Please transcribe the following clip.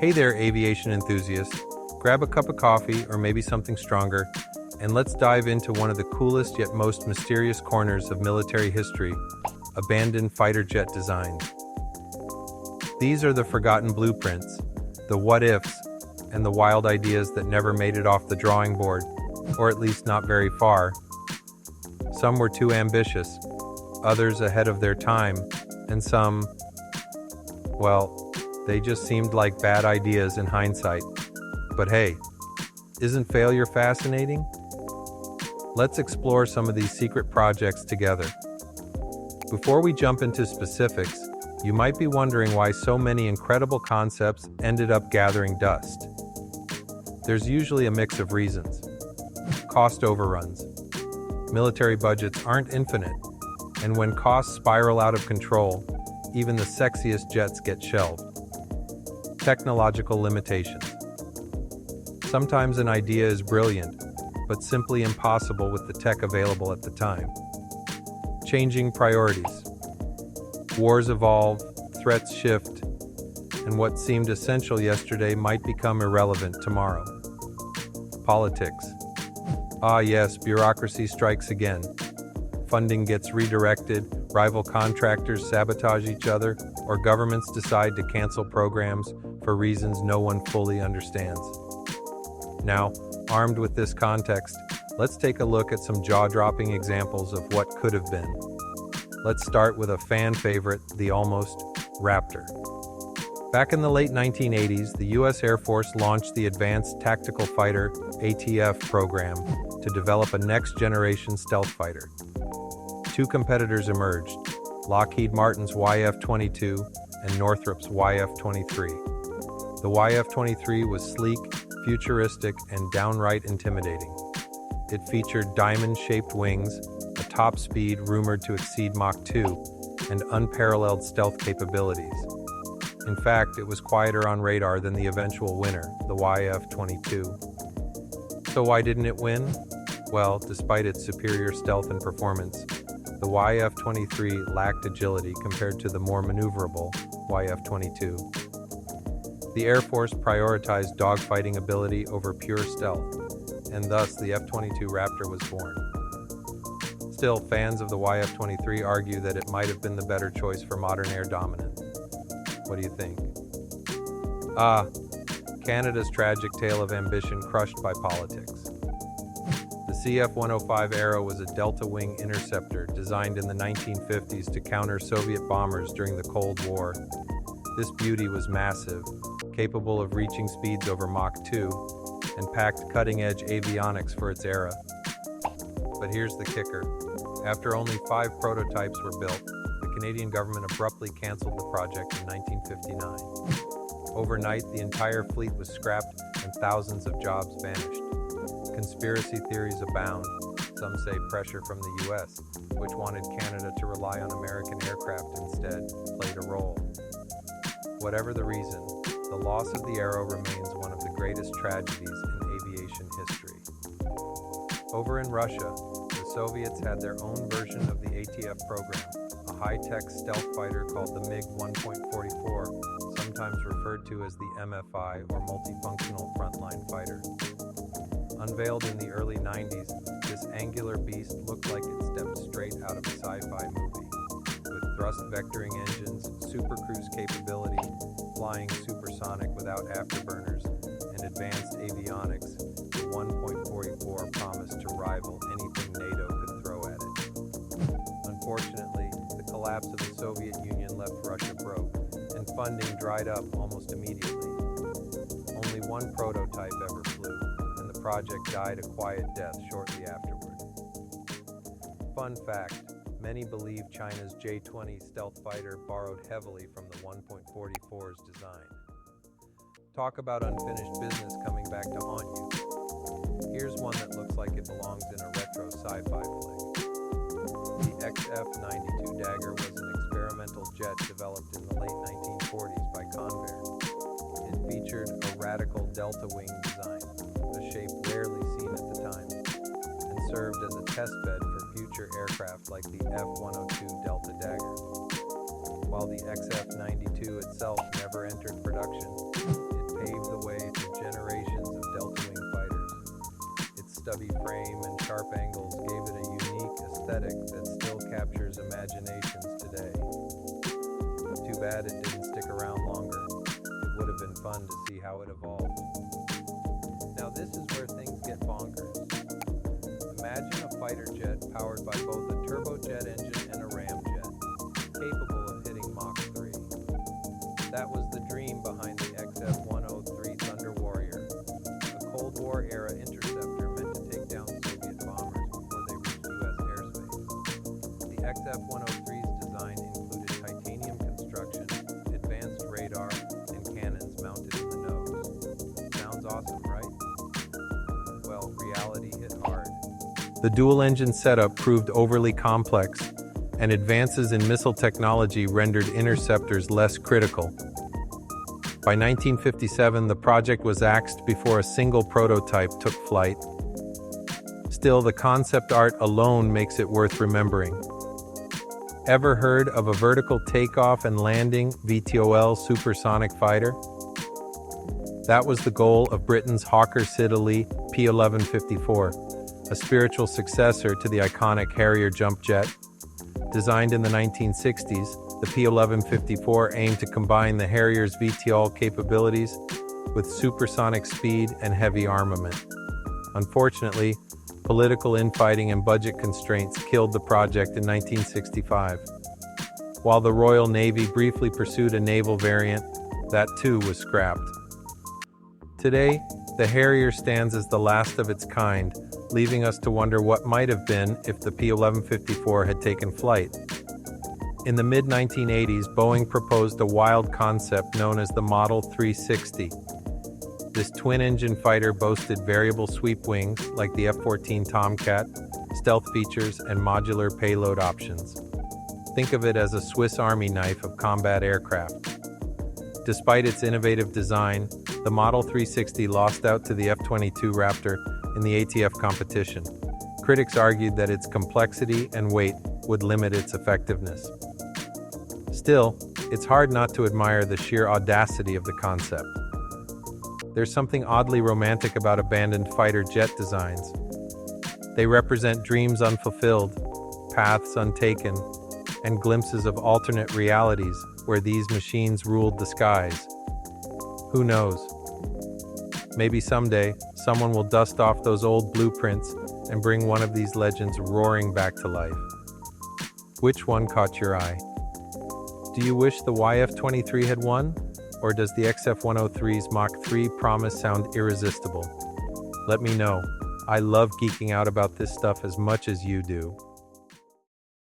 Hey there, aviation enthusiasts. Grab a cup of coffee or maybe something stronger, and let's dive into one of the coolest yet most mysterious corners of military history, abandoned fighter jet designs. These are the forgotten blueprints, the what-ifs, and the wild ideas that never made it off the drawing board, or at least not very far. Some were too ambitious, others ahead of their time, and some, well, they just seemed like bad ideas in hindsight. But hey, isn't failure fascinating? Let's explore some of these secret projects together. Before we jump into specifics, you might be wondering why so many incredible concepts ended up gathering dust. There's usually a mix of reasons. Cost overruns. Military budgets aren't infinite, and when costs spiral out of control, even the sexiest jets get shelved. Technological limitations. Sometimes an idea is brilliant, but simply impossible with the tech available at the time. Changing priorities. Wars evolve, threats shift, and what seemed essential yesterday might become irrelevant tomorrow. Politics. Ah yes, bureaucracy strikes again. Funding gets redirected, rival contractors sabotage each other, or governments decide to cancel programs for reasons no one fully understands. Now, armed with this context, let's take a look at some jaw-dropping examples of what could have been. Let's start with a fan favorite, the almost Raptor. Back in the late 1980s, the U.S. Air Force launched the Advanced Tactical Fighter (ATF) program to develop a next-generation stealth fighter. Two competitors emerged, Lockheed Martin's YF-22 and Northrop's YF-23. The YF-23 was sleek, futuristic, and downright intimidating. It featured diamond-shaped wings, a top speed rumored to exceed Mach 2, and unparalleled stealth capabilities. In fact, it was quieter on radar than the eventual winner, the YF-22. So why didn't it win? Well, despite its superior stealth and performance, the YF-23 lacked agility compared to the more maneuverable YF-22. The Air Force prioritized dogfighting ability over pure stealth, and thus the F-22 Raptor was born. Still, fans of the YF-23 argue that it might have been the better choice for modern air dominance. What do you think? Canada's tragic tale of ambition crushed by politics. The CF-105 Arrow was a delta-wing interceptor designed in the 1950s to counter Soviet bombers during the Cold War. This beauty was massive, capable of reaching speeds over Mach 2, and packed cutting-edge avionics for its era. But here's the kicker. After only 5 prototypes were built, the Canadian government abruptly canceled the project in 1959. Overnight, the entire fleet was scrapped and thousands of jobs vanished. Conspiracy theories abound. Some say pressure from the US, which wanted Canada to rely on American aircraft instead, played a role. Whatever the reason, the loss of the Arrow remains one of the greatest tragedies in aviation history. Over in Russia, the Soviets had their own version of the ATF program, a high-tech stealth fighter called the MiG-1.44, sometimes referred to as the MFI or multifunctional frontline fighter. Unveiled in the early 90s, this angular beast looked like it stepped straight out of a sci-fi movie. With thrust vectoring engines, supercruise capability, flying supersonic without afterburners, and advanced avionics, the 1.44 promised to rival anything NATO could throw at it. Unfortunately, the collapse of the Soviet Union left Russia broke, and funding dried up almost immediately. Only one prototype ever flew, and the project died a quiet death shortly afterward. Fun fact. Many believe China's J-20 stealth fighter borrowed heavily from the 1.44's design. Talk about unfinished business coming back to haunt you. Here's one that looks like it belongs in a retro sci-fi flick. The XF-92 Dagger was an experimental jet developed in the late 1940s by Convair. It featured a radical delta wing design, a shape rarely seen at the time, and served as a test bed for future aircraft like the F-102 Delta Dagger. While the XF-92 itself never entered production, it stubby frame and sharp angles gave it a unique aesthetic that still captures imaginations today. Too bad it didn't stick around longer. It would have been fun to see how it evolved. Now this is where things get bonkers. Imagine a fighter jet powered by both a turbojet engine and a ramjet, capable of hitting Mach 3. That was the dream behind the XF-103 Thunder Warrior, a Cold War era interceptor meant to take down Soviet bombers before they reached U.S. airspace. The XF-103's design included titanium construction, advanced radar, and cannons mounted in the nose. Sounds awesome, right? Well, reality hit hard. The dual-engine setup proved overly complex, and advances in missile technology rendered interceptors less critical. By 1957, the project was axed before a single prototype took flight. Still, the concept art alone makes it worth remembering. Ever heard of a vertical takeoff and landing (VTOL) supersonic fighter? That was the goal of Britain's Hawker Siddeley P-1154, a spiritual successor to the iconic Harrier jump jet. Designed in the 1960s, the P-1154 aimed to combine the Harrier's VTOL capabilities with supersonic speed and heavy armament. Unfortunately, political infighting and budget constraints killed the project in 1965. While the Royal Navy briefly pursued a naval variant, that too was scrapped. Today, the Harrier stands as the last of its kind, leaving us to wonder what might have been if the P-1154 had taken flight. In the mid-1980s, Boeing proposed a wild concept known as the Model 360. This twin-engine fighter boasted variable sweep wings like the F-14 Tomcat, stealth features, and modular payload options. Think of it as a Swiss Army knife of combat aircraft. Despite its innovative design, the Model 360 lost out to the F-22 Raptor in the ATF competition. Critics argued that its complexity and weight would limit its effectiveness. Still, it's hard not to admire the sheer audacity of the concept. There's something oddly romantic about abandoned fighter jet designs. They represent dreams unfulfilled, paths untaken, and glimpses of alternate realities where these machines ruled the skies. Who knows? Maybe someday, someone will dust off those old blueprints and bring one of these legends roaring back to life. Which one caught your eye? Do you wish the YF-23 had won? Or does the XF-103's Mach 3 promise sound irresistible? Let me know. I love geeking out about this stuff as much as you do.